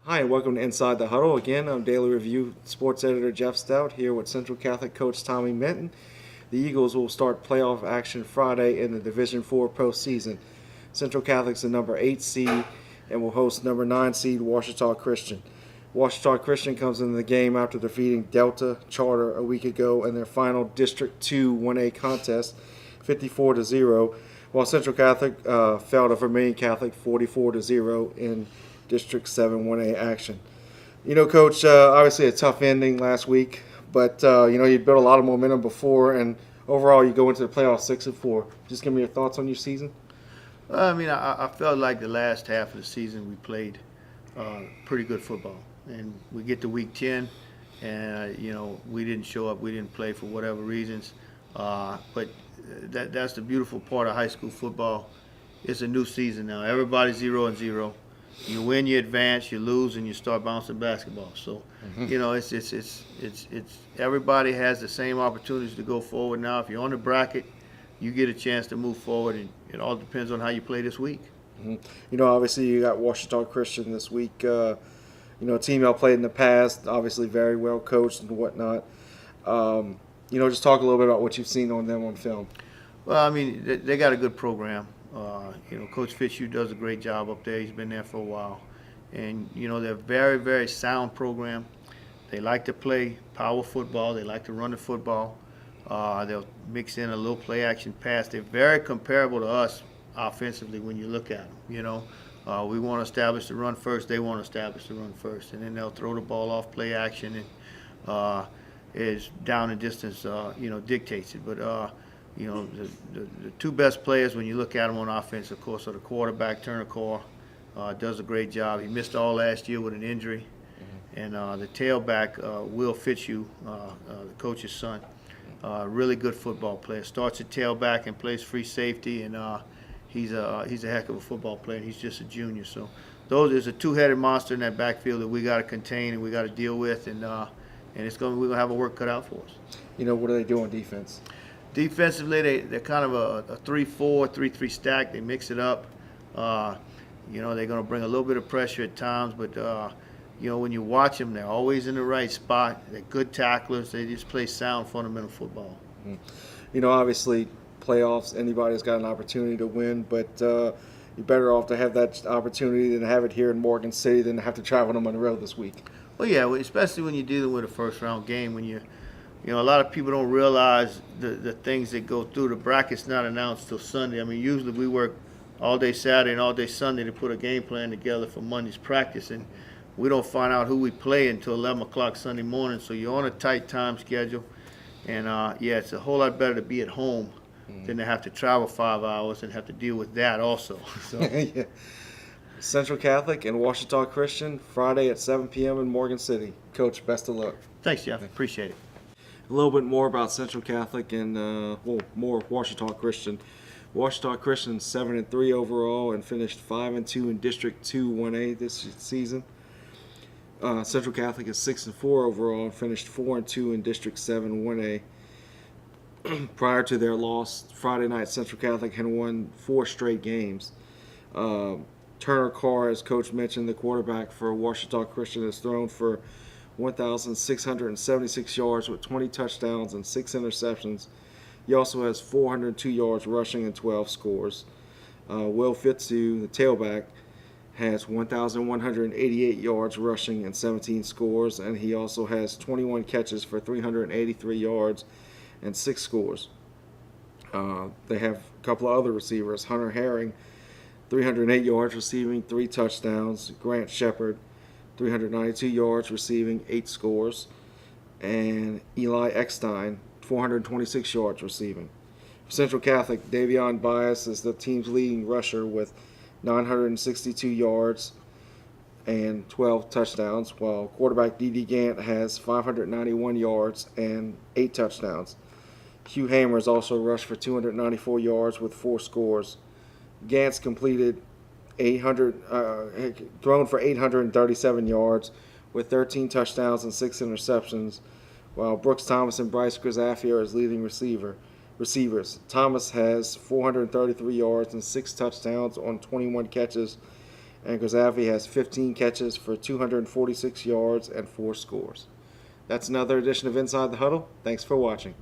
Hi, and welcome to Inside the Huddle. Again, I'm Daily Review sports editor Geoff Stoute here with Central Catholic coach Tommy Minton. The Eagles will start playoff action Friday in the Division IV postseason. Central Catholic's the number 8 seed and will host number 9 seed Ouachita Christian. Ouachita Christian comes into the game after defeating Delta Charter a week ago in their final District 2 1A contest, 54-0, while Central Catholic fell to Vermilion Catholic 44-0 in District 7 1A action. Coach, obviously a tough ending last week, but you built a lot of momentum before, and overall you go into the playoffs 6-4. Just give me your thoughts on your season. I felt like the last half of the season we played pretty good football, and we get to week 10, and we didn't show up, we didn't play for whatever reasons, but that's the beautiful part of high school football. It's a new season now. Everybody's 0-0. You win, you advance. You lose, and you start bouncing basketball. So, it's everybody has the same opportunities to go forward now. If you're on the bracket, you get a chance to move forward, and it all depends on how you play this week. Obviously you got Ouachita Christian this week. A team y'all played in the past, obviously very well coached and whatnot. Just talk a little bit about what you've seen on them on film. Well, they got a good program. Coach Fitzhugh does a great job up there. He's been there for a while. And, they're a very, very sound program. They like to play power football. They like to run the football. They'll mix in a little play action pass. They're very comparable to us offensively when you look at them. We want to establish the run first. They want to establish the run first. And then they'll throw the ball off play action and is down and distance, dictates it. But the two best players when you look at them on offense, of course, are the quarterback, Turner Carr, does a great job. He missed all last year with an injury. And the tailback, Will Fitzhugh, the coach's son, really good football player. Starts at tailback and plays free safety, and he's a heck of a football player, and he's just a junior. So there's a two-headed monster in that backfield that we got to contain and we got to deal with, and we're gonna have a work cut out for us. What do they do on defense? Defensively, they're kind of a 3-4, 3-3 stack. They mix it up. They're going to bring a little bit of pressure at times, but when you watch them, they're always in the right spot. They're good tacklers. They just play sound, fundamental football. Obviously, playoffs, anybody's got an opportunity to win, but you're better off to have that opportunity than have it here in Morgan City than to have to travel to Monroe this week. Well, yeah, especially when you're dealing with a first-round game, when a lot of people don't realize the things that go through. The bracket's not announced till Sunday. Usually we work all day Saturday and all day Sunday to put a game plan together for Monday's practice, and we don't find out who we play until 11 o'clock Sunday morning, so you're on a tight time schedule. And, it's a whole lot better to be at home than to have to travel 5 hours and have to deal with that also. So. Yeah. Central Catholic and Ouachita Christian, Friday at 7 p.m. in Morgan City. Coach, best of luck. Thanks, Geoff. Appreciate it. A little bit more about Central Catholic and more Ouachita Christian. Ouachita Christian 7-3 overall and finished 5-2 in District 2 1A this season. Central Catholic is 6-4 overall and finished 4-2 in District 7 1A. Prior to their loss Friday night, Central Catholic had won 4 straight games. Turner Carr, as Coach mentioned, the quarterback for Ouachita Christian, has thrown for 1,676 yards with 20 touchdowns and 6 interceptions. He also has 402 yards rushing and 12 scores. Will Fitzhugh, the tailback, has 1,188 yards rushing and 17 scores, and he also has 21 catches for 383 yards and 6 scores. They have a couple of other receivers. Hunter Herring, 308 yards receiving, 3 touchdowns. Grant Shepard, 392 yards receiving, 8 scores. And Eli Eckstein, 426 yards receiving. For Central Catholic, Davion Bias is the team's leading rusher with 962 yards and 12 touchdowns, while quarterback D.D. Gant has 591 yards and 8 touchdowns. Hugh Hammers also rushed for 294 yards with 4 scores. Gant's completed thrown for 837 yards with 13 touchdowns and 6 interceptions, while Brooks Thomas and Bryce Grisafi are his leading receivers. Thomas has 433 yards and 6 touchdowns on 21 catches, And Grisavi has 15 catches for 246 yards and 4 scores. That's another edition of Inside the Huddle. Thanks for watching.